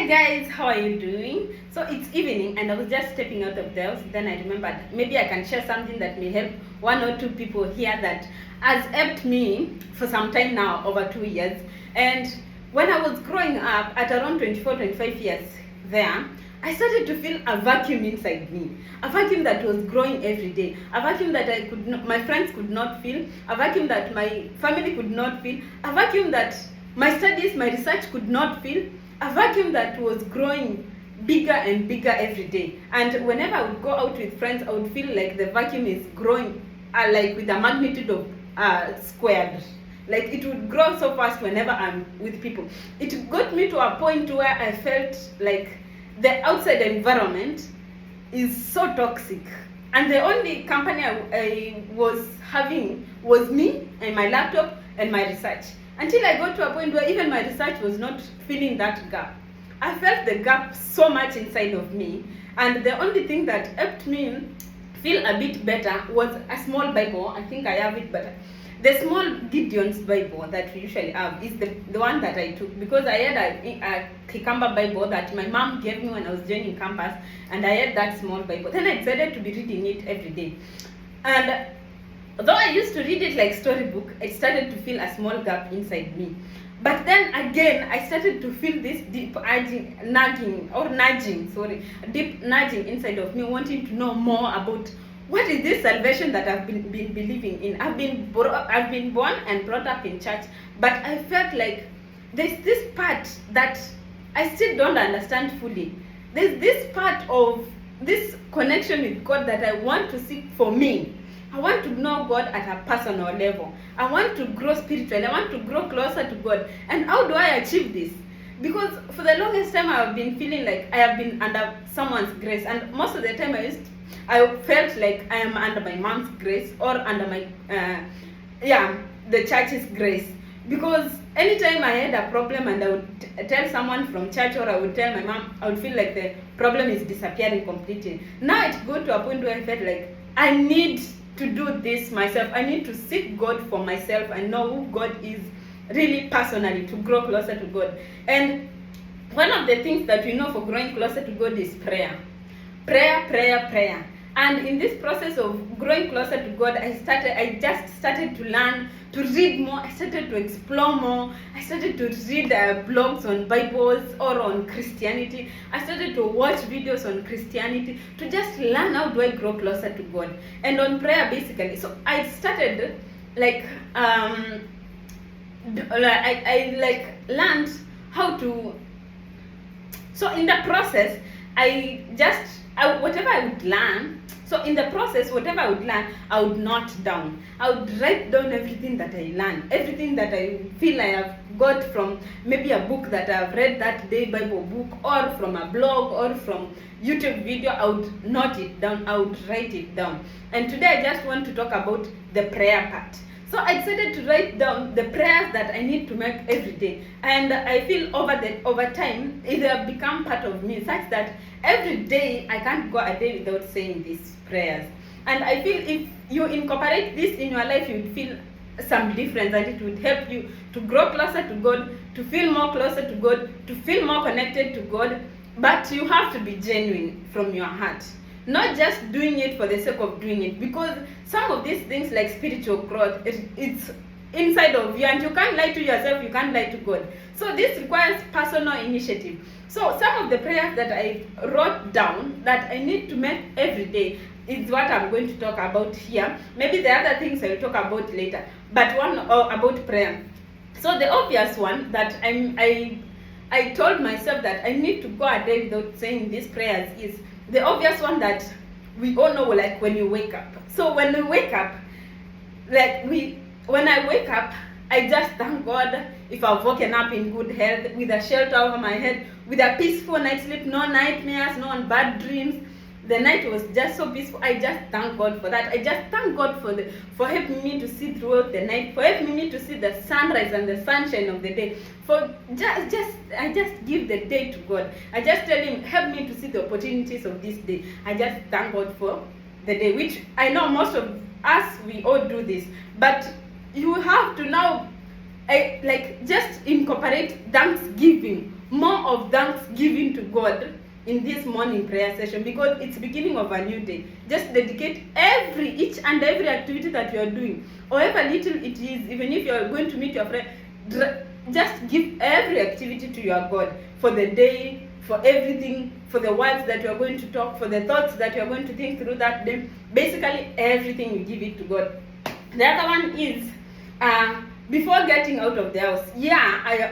Hi guys, how are you doing? So it's evening and I was just stepping out of the house. Then I remembered maybe I can share something that may help one or two people here that has helped me for some time now, over 2 years. And when I was growing up at around 24-25 years there, I started to feel a vacuum inside me, a vacuum that was growing every day, a vacuum that my friends could not feel, a vacuum that my family could not feel, a vacuum that my studies, my research could not feel, a vacuum that was growing bigger and bigger every day. And whenever I would go out with friends, I would feel like the vacuum is growing like with a magnitude of squared. Like it would grow so fast whenever I'm with people. It got me to a point where I felt like the outside environment is so toxic. And the only company I was having was me and my laptop and my research. Until I got to a point where even my research was not filling that gap. I felt the gap so much inside of me. And the only thing that helped me feel a bit better was a small Bible. I think I have it, but the small Gideon's Bible that we usually have is the one that I took, because I had a cucumber Bible that my mom gave me when I was joining campus, and I had that small Bible. Then I decided to be reading it every day. And though I used to read it like storybook, I started to feel a small gap inside me. But then again, I started to feel this deep deep nudging inside of me, wanting to know more about what is this salvation that I've been believing in. I've been born and brought up in church, but I felt like there's this part that I still don't understand fully. There's this part of this connection with God that I want to seek for me. I want to know God at a personal level. I want to grow spiritually. I want to grow closer to God. And how do I achieve this? Because for the longest time I have been feeling like I have been under someone's grace, and most of the time I felt like I am under my mom's grace or under my the church's grace. Because anytime I had a problem and I would tell someone from church, or I would tell my mom, I would feel like the problem is disappearing completely. Now it got to a point where I felt like I need to do this myself. I need to seek God for myself and know who God is really personally, to grow closer to God. And one of the things that we know for growing closer to God is prayer. Prayer. And in this process of growing closer to God, I just started to learn, to read more. I started to explore more. I started to read blogs on Bibles or on Christianity. I started to watch videos on Christianity to just learn how do I grow closer to God. And on prayer, basically. So I started I learned how to. So in the process, whatever I would learn. So in the process, whatever I would learn, I would note down. I would write down everything that I learned, everything that I feel I have got from maybe a book that I've read that day, Bible book, or from a blog, or from YouTube video. I would note it down. I would write it down. And today I just want to talk about the prayer part. So I decided to write down the prayers that I need to make every day. And I feel over time, it has become part of me, such that every day I can't go a day without saying these prayers. And I feel if you incorporate this in your life, you would feel some difference, and it would help you to grow closer to God, to feel more closer to God, to feel more connected to God. But you have to be genuine from your heart. Not just doing it for the sake of doing it, because some of these things like spiritual growth, it's inside of you, and you can't lie to yourself, you can't lie to God. So this requires personal initiative. So some of the prayers that I wrote down that I need to make every day is what I'm going to talk about here. Maybe the other things I'll talk about later, but one about prayer. So the obvious one that I told myself that I need to go a day without saying these prayers is the obvious one that we all know, like when you wake up. So when we wake up, when I wake up, I just thank God if I've woken up in good health, with a shelter over my head, with a peaceful night's sleep, no nightmares, no bad dreams. The night was just so peaceful. I just thank God for that. I just thank God for helping me to see throughout the night, for helping me to see the sunrise and the sunshine of the day. I just give the day to God. I just tell Him, help me to see the opportunities of this day. I just thank God for the day, which I know most of us, we all do this. But you have to now just incorporate thanksgiving more of thanksgiving to God in this morning prayer session, because it's beginning of a new day. Just dedicate each and every activity that you are doing, however little it is. Even if you are going to meet your friend, just give every activity to your God for the day, for everything, for the words that you are going to talk, for the thoughts that you are going to think through that day. Basically everything, you give it to God. The other one is before getting out of the house,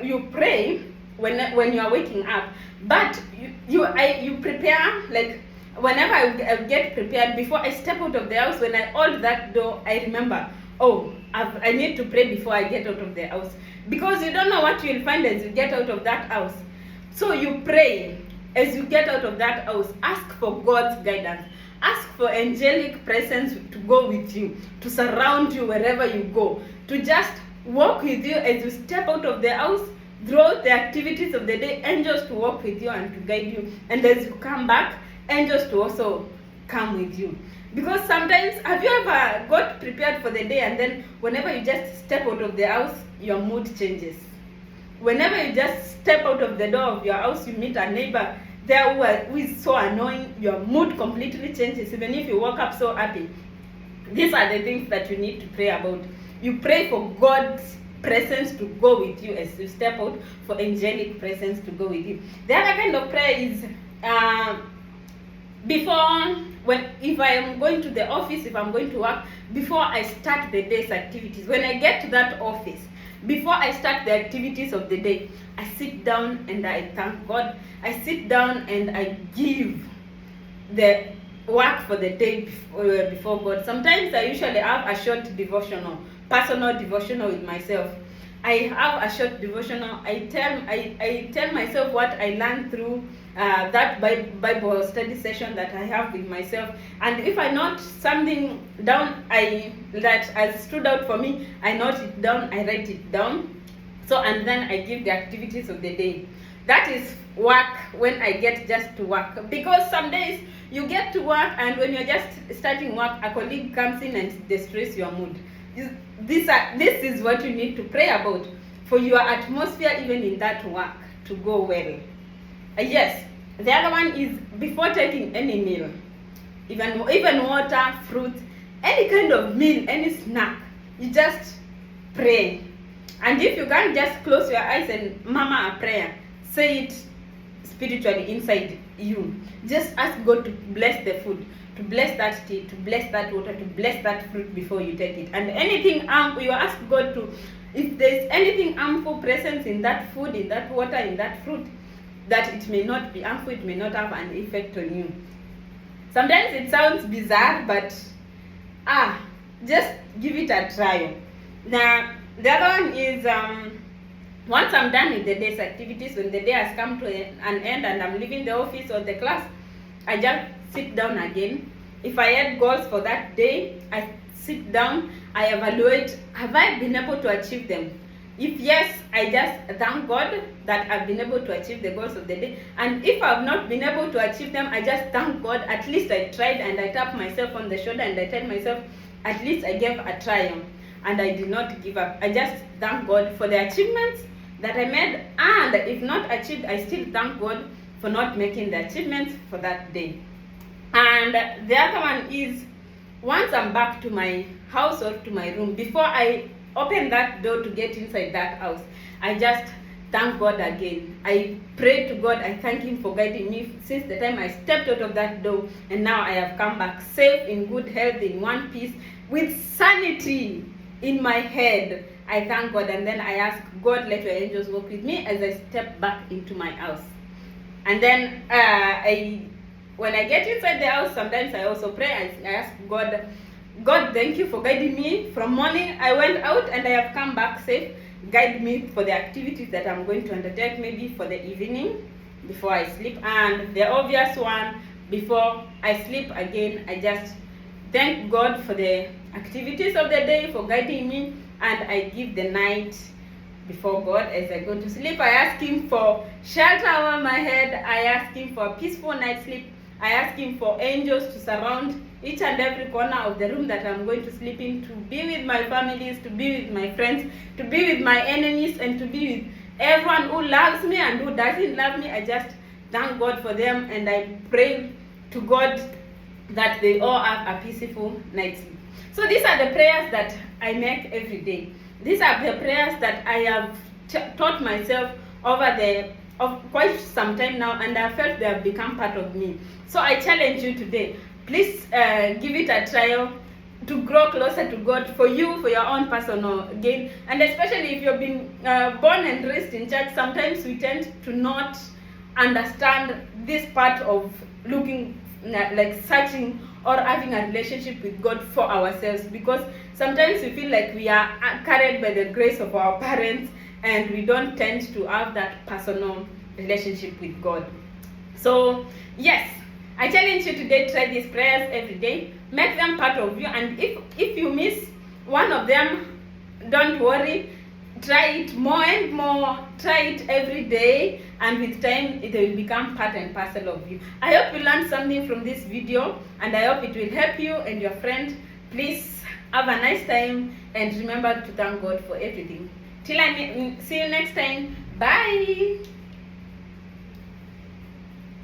you pray when you are waking up, but you prepare. Like whenever I get prepared, before I step out of the house, when I hold that door, I remember, I need to pray before I get out of the house, because you don't know what you'll find as you get out of that house. So you pray as you get out of that house. Ask for God's guidance. Ask for angelic presence to go with you, to surround you wherever you go, to just walk with you as you step out of the house. Throughout the activities of the day, angels to walk with you and to guide you. And as you come back, angels to also come with you. Because sometimes, have you ever got prepared for the day, and then whenever you just step out of the house, your mood changes? Whenever you just step out of the door of your house, you meet a neighbor there who is so annoying, your mood completely changes, even if you woke up so happy. These are the things that you need to pray about. You pray for God's presence to go with you as you step out, for angelic presence to go with you. The other kind of prayer is if I am going to the office, if I'm going to work, before I start the day's activities. When I get to that office, before I start the activities of the day, I sit down and I thank God. I sit down and I give the work for the day before God. Sometimes I usually have a short devotional, personal devotional with myself. I have a short devotional. I tell myself what I learned through that Bible study session that I have with myself. And if I note something down that has stood out for me, I note it down, I write it down. So, and then I give the activities of the day. That is work when I get just to work. Because some days you get to work, and when you're just starting work, a colleague comes in and destroys your mood. This is what you need to pray about, for your atmosphere even in that work to go well. Yes, the other one is before taking any meal, even water, fruit, any kind of meal, any snack, you just pray. And if you can't, just close your eyes and murmur a prayer. Say it spiritually inside you. Just ask God to bless the food, to bless that tea, to bless that water, to bless that fruit before you take it. And anything you ask God to, if there's anything harmful presence in that food, in that water, in that fruit, that it may not be harmful, it may not have an effect on you. Sometimes it sounds bizarre, but just give it a try. Now, the other one is once I'm done with the day's activities, when the day has come to an end and I'm leaving the office or the class, I just sit down again. If I had goals for that day, I sit down, I evaluate, have I been able to achieve them? If yes, I just thank God that I've been able to achieve the goals of the day. And if I've not been able to achieve them, I just thank God, at least I tried, and I tap myself on the shoulder and I tell myself, at least I gave a try and I did not give up. I just thank God for the achievements that I made, and if not achieved, I still thank God for not making the achievements for that day. And the other one is, once I'm back to my house or to my room, before I open that door to get inside that house, I just thank God again. I pray to God, I thank Him for guiding me since the time I stepped out of that door, and now I have come back safe, in good health, in one piece, with sanity in my head. I thank God, and then I ask God, let your angels walk with me as I step back into my house. And then when I get inside the house, sometimes I also pray. I ask God, thank you for guiding me. From morning I went out and I have come back safe. Guide me for the activities that I'm going to undertake, maybe for the evening before I sleep. And the obvious one, before I sleep again, I just thank God for the activities of the day, for guiding me, and I give the night before God as I go to sleep. I ask Him for shelter over my head. I ask Him for a peaceful night's sleep. I ask Him for angels to surround each and every corner of the room that I'm going to sleep in, to be with my families, to be with my friends, to be with my enemies, and to be with everyone who loves me and who doesn't love me, I just thank God for them, and I pray to God that they all have a peaceful night's sleep. So these are the prayers that I make every day. These are the prayers that I have taught myself of quite some time now, and I felt they have become part of me. So I challenge you today, please give it a trial to grow closer to God for you, for your own personal gain. And especially if you've been born and raised in church, sometimes we tend to not understand this part of looking, like searching or having a relationship with God for ourselves, because sometimes we feel like we are carried by the grace of our parents and we don't tend to have that personal relationship with God. So yes, I challenge you today, try these prayers every day, make them part of you, and if you miss one of them, don't worry, try it more and more, try it every day, and with time it will become part and parcel of you. I hope you learned something from this video, and I hope it will help you and your friend. Please have a nice time, and remember to thank God for everything. Till I see you next time. Bye.